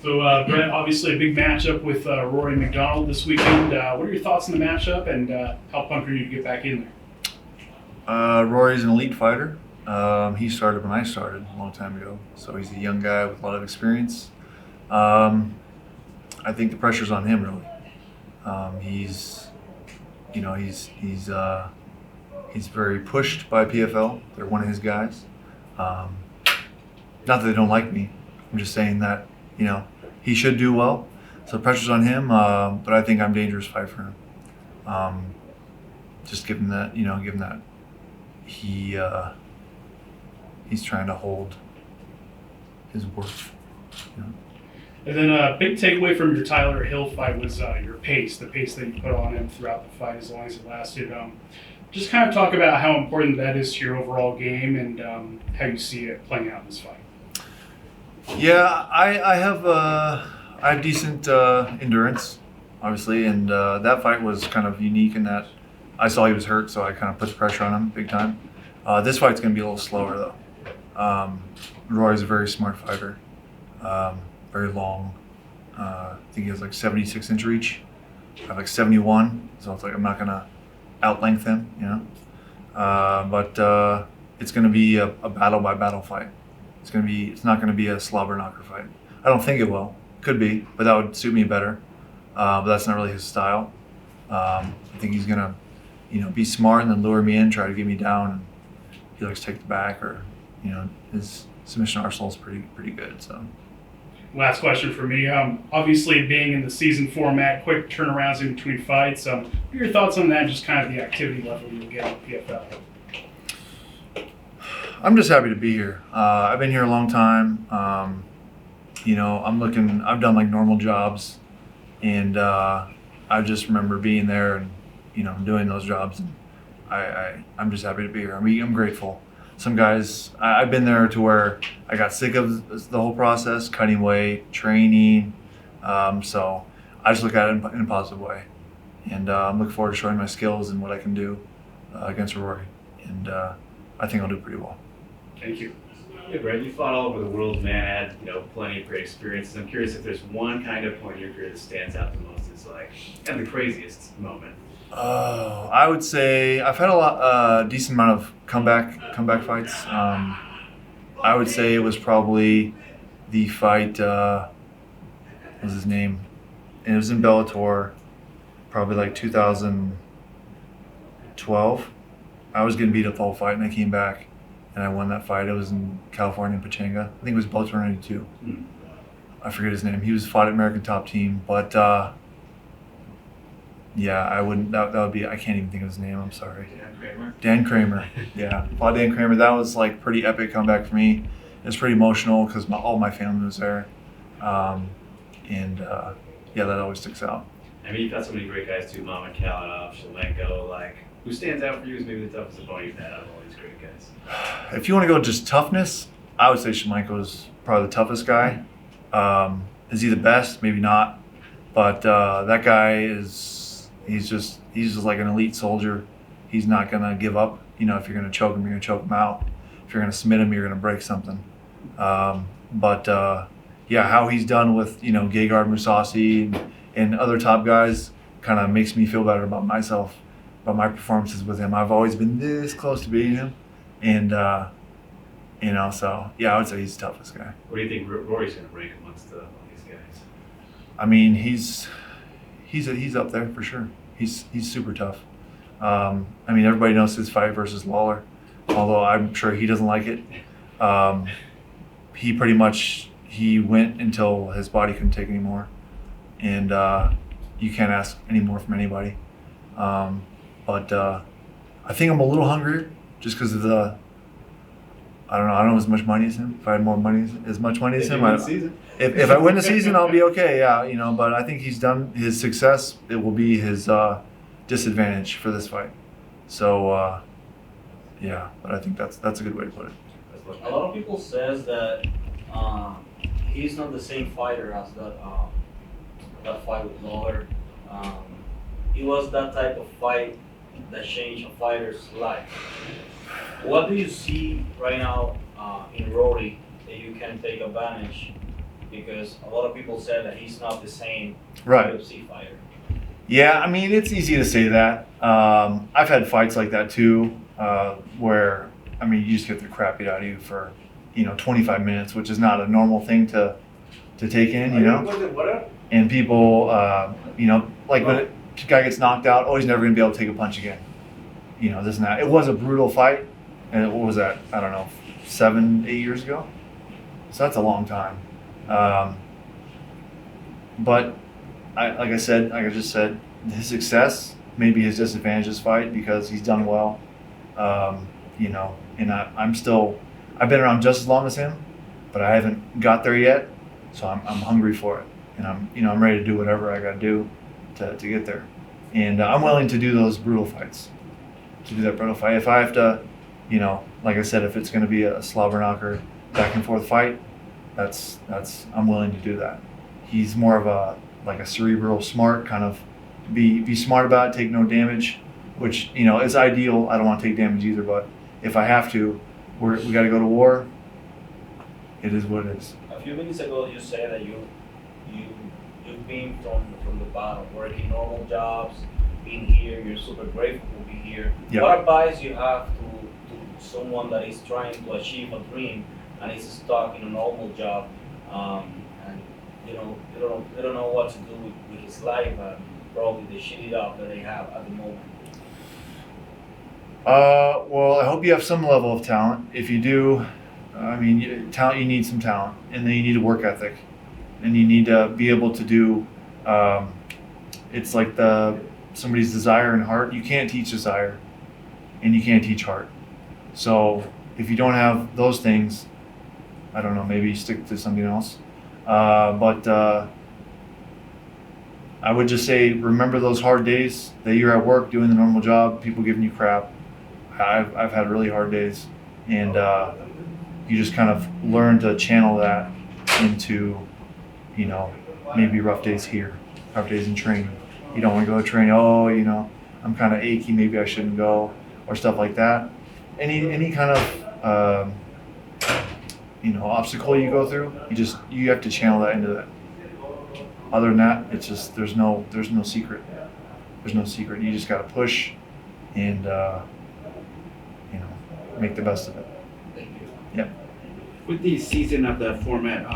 So, Brett, obviously a big matchup with Rory MacDonald this weekend. What are your thoughts on the matchup, and how pumped are you to get back in there? Rory's an elite fighter. He started when I started a long time ago, so he's a young guy with a lot of experience. I think the pressure's on him really. He's very pushed by PFL. They're one of his guys. Not that they don't like me. I'm just saying that he should do well. So the pressure's on him, but I think I'm a dangerous fight for him. Just given that he's trying to hold his worth. And then a big takeaway from your Tyler Hill fight was your pace, the pace that you put on him throughout the fight as long as it lasted. Just kind of talk about how important that is to your overall game and how you see it playing out in this fight. Yeah, I have decent endurance, obviously, and that fight was kind of unique in that I saw he was hurt, so I kind of put the pressure on him big time. This fight's going to be a little slower though. Roy's a very smart fighter, very long. I think he has like 76-inch reach. I have like 71, so it's like I'm not going to outlength him, but it's going to be a battle by battle fight. It's not going to be a slobber knocker fight. I don't think it will. Could be, but that would suit me better. But that's not really his style. I think he's going to, be smart and then lure me in, try to get me down. And he likes to take the back, or his submission arsenal is pretty good. So. Last question for me. Obviously, being in the season format, quick turnarounds in between fights. What are your thoughts on that? Just kind of the activity level you'll get on PFL. I'm just happy to be here. I've been here a long time. I've done like normal jobs, and I just remember being there and doing those jobs. And I'm just happy to be here. I'm grateful. Some guys, I've been there to where I got sick of the whole process, cutting weight, training. So I just look at it in a positive way, and I'm looking forward to showing my skills and what I can do against Rory. And I think I'll do pretty well. Thank you. Yeah, Brett, you fought all over the world, man. Had plenty of great experiences. I'm curious if there's one kind of point in your career that stands out the most. It's like the craziest moment. Oh, I would say I've had a decent amount of comeback fights. I would say it was probably the fight. What was his name? And it was in Bellator, probably like 2012. I was getting beat up the whole fight, and I came back. And I won that fight. It was in California, in Pachanga. I think it was Bellator 92. I forget his name. He was fought at American Top Team, but I wouldn't. That would be. I can't even think of his name. I'm sorry. Dan Kramer. Yeah, fought Dan Kramer. That was like pretty epic comeback for me. It was pretty emotional because all my family was there, that always sticks out. I mean, you've got so many great guys too. Mama Kalinov, Shalemenko. Like, who stands out for you as maybe the toughest opponent you've had out of all these great guys? If you want to go just toughness, I would say Shalemenko is probably the toughest guy. Is he the best? Maybe not. But that guy he's just like an elite soldier. He's not going to give up. If you're going to choke him, you're going to choke him out. If you're going to submit him, you're going to break something. How he's done with, Gegard Mousasi and other top guys kind of makes me feel better about myself, about my performances with him. I've always been this close to beating him. And, I would say he's the toughest guy. What do you think Rory's going to rank amongst all these guys? I mean, he's up there for sure. He's super tough. Everybody knows his fight versus Lawler, although I'm sure he doesn't like it. He went until his body couldn't take anymore, and you can't ask any more from anybody. I think I'm a little hungrier just because of the. I don't know as much money as him. If I had as much money as him, if I win the season, I'll be okay. Yeah, But I think he's done his success. It will be his disadvantage for this fight. So, but I think that's a good way to put it. A lot of people says that he's not the same fighter as that fight with Lawler. It was that type of fight that changed a fighter's life. What do you see right now in Rory that you can take advantage because a lot of people said that he's not the same Right. UFC fighter. Yeah, I mean, it's easy to say that. I've had fights like that too, where, I mean, you just get the crap beat out of you for, 25 minutes, which is not a normal thing to take in, And people, like when a guy gets knocked out, oh, he's never going to be able to take a punch again. This and that. It was a brutal fight, and what was that? I don't know, 7, 8 years ago? So that's a long time. But like I just said, his success may be his disadvantage this fight because he's done well. And I've been around just as long as him, but I haven't got there yet. So I'm hungry for it, and I'm ready to do whatever I got to do to get there. And I'm willing to do those brutal fights, to do that brutal fight. If I have to, like I said, if it's going to be a slobber knocker, back and forth fight, I'm willing to do that. He's more of a cerebral, smart kind of, be smart about it, take no damage, which is ideal. I don't want to take damage either, but if I have to, we got to go to war. It is what it is. A few minutes ago, you said that you've been from the bottom, working normal jobs, being here. You're super grateful to be here. Yeah. What advice you have to someone that is trying to achieve a dream and is stuck in a normal job, and they don't know what to do with his life, and probably the shitty job that they have at the moment? Well, I hope you have some level of talent. If you do, talent, you need some talent, and then you need a work ethic, and you need to be able to do. It's like somebody's desire and heart. You can't teach desire, and you can't teach heart. So if you don't have those things, I don't know, maybe stick to something else. But I would just say, remember those hard days that you're at work doing the normal job, people giving you crap. I've had really hard days, and you just kind of learn to channel that into, maybe rough days here, rough days in training. You don't want to go to training, I'm kind of achy, maybe I shouldn't go, or stuff like that. Any kind of obstacle you go through, you have to channel that into that. Other than that, it's just there's no secret. There's no secret. You just got to push and make the best of it. Thank you. Yeah. With the season of the format,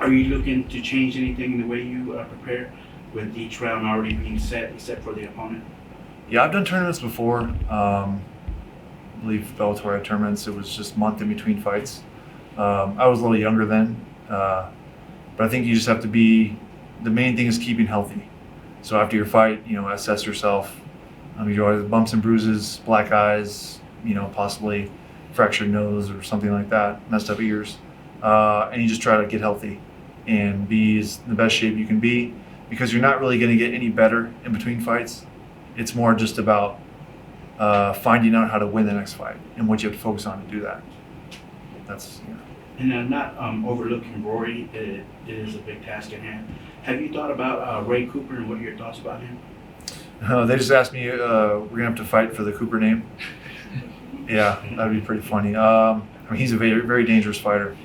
are you looking to change anything in the way you prepare with each round already being set except for the opponent? Yeah, I've done tournaments before. I believe Bellator had tournaments. It was just a month in between fights. I was a little younger then, but I think you just have to the main thing is keeping healthy. So after your fight, assess yourself. You always bumps and bruises, black eyes, possibly fractured nose or something like that, messed up ears. And you just try to get healthy and be in the best shape you can be, because you're not really going to get any better in between fights. It's more just about finding out how to win the next fight and what you have to focus on to do that. That's And not overlooking Rory, it is a big task at hand. Have you thought about Ray Cooper and what are your thoughts about him? They just asked me, we're going to have to fight for the Cooper name. Yeah, that'd be pretty funny. He's a very, very dangerous fighter.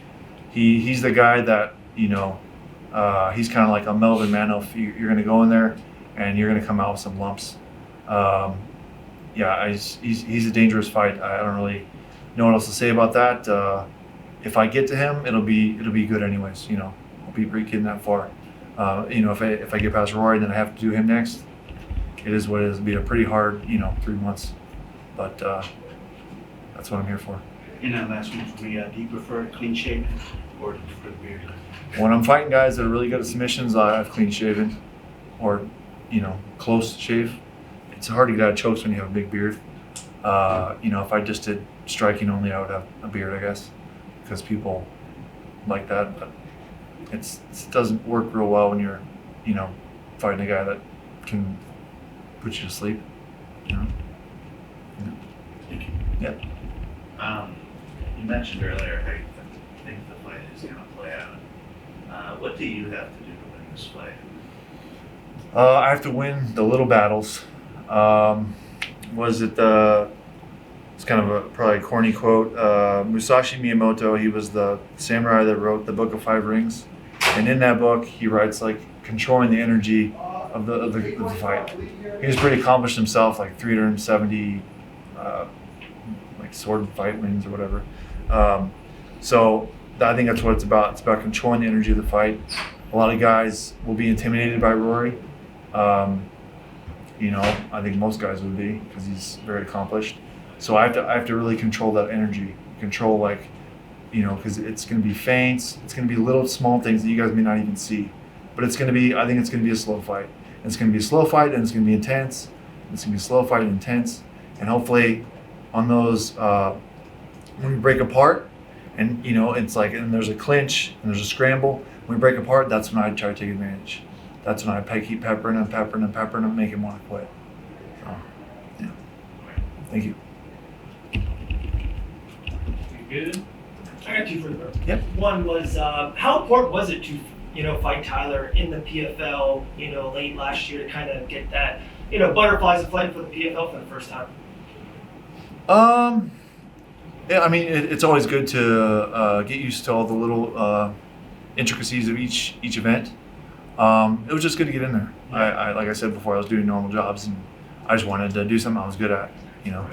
He's the guy that, he's kind of like a Melvin Manoff. You're going to go in there and you're going to come out with some lumps. He's a dangerous fight. I don't really know what else to say about that. If I get to him, it'll be good anyways. I'll be getting that far. If I get past Rory, then I have to do him next. It is what it is. It'll be a pretty hard, 3 months, but that's what I'm here for. And last one for me, do you prefer clean shaven or do you prefer the beard? When I'm fighting guys that are really good at submissions, I have clean shaven or, close shave. It's hard to get out of chokes when you have a big beard. If I just did striking only, I would have a beard, I guess, because people like that. But it doesn't work real well when you're, fighting a guy that can put you to sleep. Thank you. Yeah. You mentioned earlier how you think the fight is going to play out. What do you have to do to win this fight? I have to win the little battles. It's it's kind of a probably a corny quote. Musashi Miyamoto, he was the samurai that wrote the Book of Five Rings, and in that book he writes like controlling the energy of the fight. He was pretty accomplished himself, like 370 like sword fight wins or whatever. So I think that's what it's about. It's about controlling the energy of the fight. A lot of guys will be intimidated by Rory. You know, I think most guys would be because he's very accomplished. So I have to really control that energy. Control like, you know, because it's going to be feints. It's going to be little small things that you guys may not even see. But it's going to be. I think it's going to be a slow fight. And it's going to be a slow fight, and it's going to be intense. It's going to be a slow fight and intense. And hopefully, on those when we break apart, and you know, it's like, and there's a clinch and there's a scramble. When we break apart, that's when I try to take advantage. That's when I keep peppering and make him want to quit. So, yeah. Thank you. Good. I got two for the Yep. One was how important was it to fight Tyler in the PFL late last year to kind of get that butterflies of fighting for the PFL for the first time. Yeah, I mean it's always good to get used to all the little intricacies of each event. It was just good to get in there. I like I said before, I was doing normal jobs and I just wanted to do something I was good at, you know.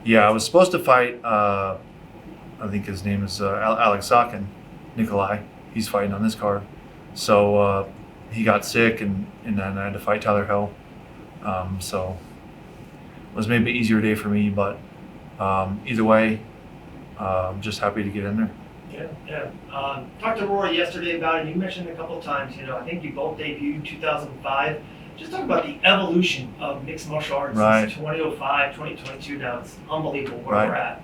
Yeah, I was supposed to fight. I think his name is Alex Sakin, Nikolai. He's fighting on this card. So he got sick, and then I had to fight Tyler Hill. So it was maybe an easier day for me, but either way, I'm just happy to get in there. Yeah. Talked to Rory yesterday about it. You mentioned a couple of times, I think you both debuted in 2005. Just talk about the evolution of mixed martial arts since 2005, 2022. Now it's unbelievable where we're at.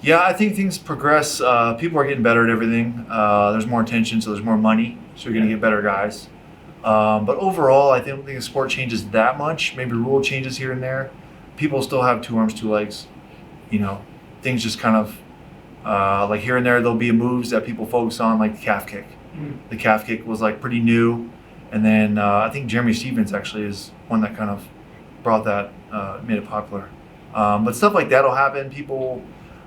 Yeah, I think things progress. People are getting better at everything. There's more attention, so there's more money, so you're going to get better guys. But overall, I don't think the sport changes that much. Maybe rule changes here and there. People still have 2 arms, 2 legs. Things just kind of like here and there. There'll be moves that people focus on, like the calf kick. The calf kick was like pretty new, and then I think Jeremy Stevens actually is one that kind of brought that, made it popular. But stuff like that'll happen. People.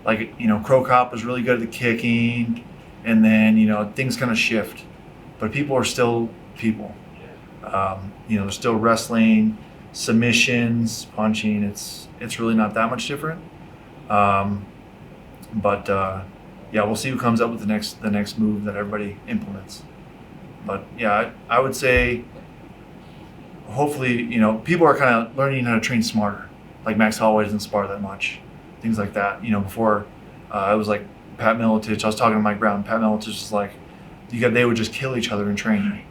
Like, Crow Cop was really good at the kicking, and then, things kind of shift. But people are still people. They're still wrestling, submissions, punching. It's really not that much different. Yeah, we'll see who comes up with the next move that everybody implements. But yeah, I would say hopefully, people are kind of learning how to train smarter. Like Max Holloway doesn't spar that much. Things like that. Before it was like Pat Miletich. I was talking to Mike Brown. Pat Miletich was like, they would just kill each other in training.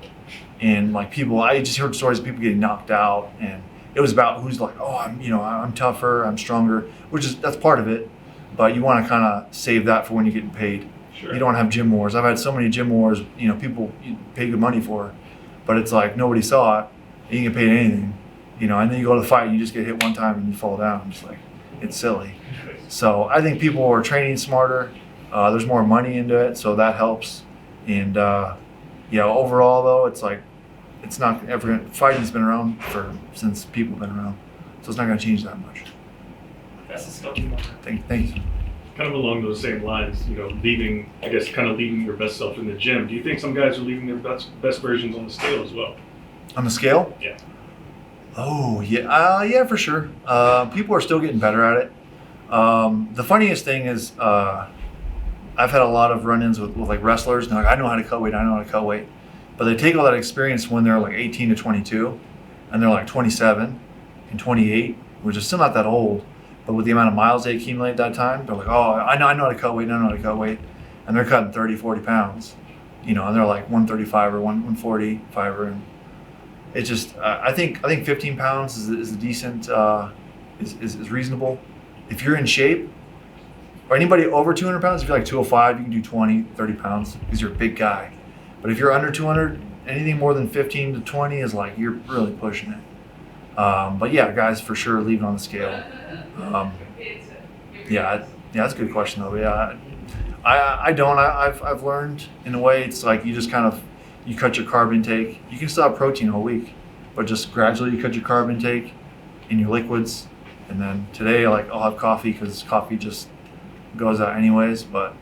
And like I just heard stories of people getting knocked out, and it was about who's like, oh, I'm tougher, I'm stronger, that's part of it. But you want to kind of save that for when you're getting paid. Sure. You don't want to have gym wars. I've had so many gym wars, people pay good money for, but it's like nobody saw it. And you can get paid anything, and then you go to the fight and you just get hit one time and you fall down. It's like, it's silly. So I think people are training smarter. There's more money into it, so that helps. And overall though, it's like it's not ever fighting's been around since people have been around, so it's not going to change that much. That's the stuff you want. Thank you. Kind of along those same lines, leaving your best self in the gym. Do you think some guys are leaving their best versions on the scale as well? On the scale? Yeah. Oh yeah, yeah, for sure. People are still getting better at it. The funniest thing is, I've had a lot of run-ins with like wrestlers, and they're like, I know how to cut weight, but they take all that experience when they're like 18 to 22, and they're like 27 and 28, which is still not that old, but with the amount of miles they accumulate at that time, they're like, oh, I know how to cut weight, and they're cutting 30, 40 pounds, and they're like 135 or 145, and it's just, I think 15 pounds is a decent, is reasonable. If you're in shape, or anybody over 200 pounds, if you're like 205, you can do 20, 30 pounds because you're a big guy. But if you're under 200, anything more than 15 to 20 is like you're really pushing it. But yeah, guys for sure leaving on the scale. Yeah, that's a good question though. Yeah, I don't. I've learned in a way it's like you just kind of you cut your carb intake. You can still have protein all week, but just gradually you cut your carb intake and your liquids. And then today, like, I'll have coffee because coffee just goes out anyways. But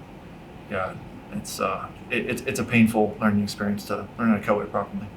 yeah, it's a painful learning experience to learn how to cut weight properly.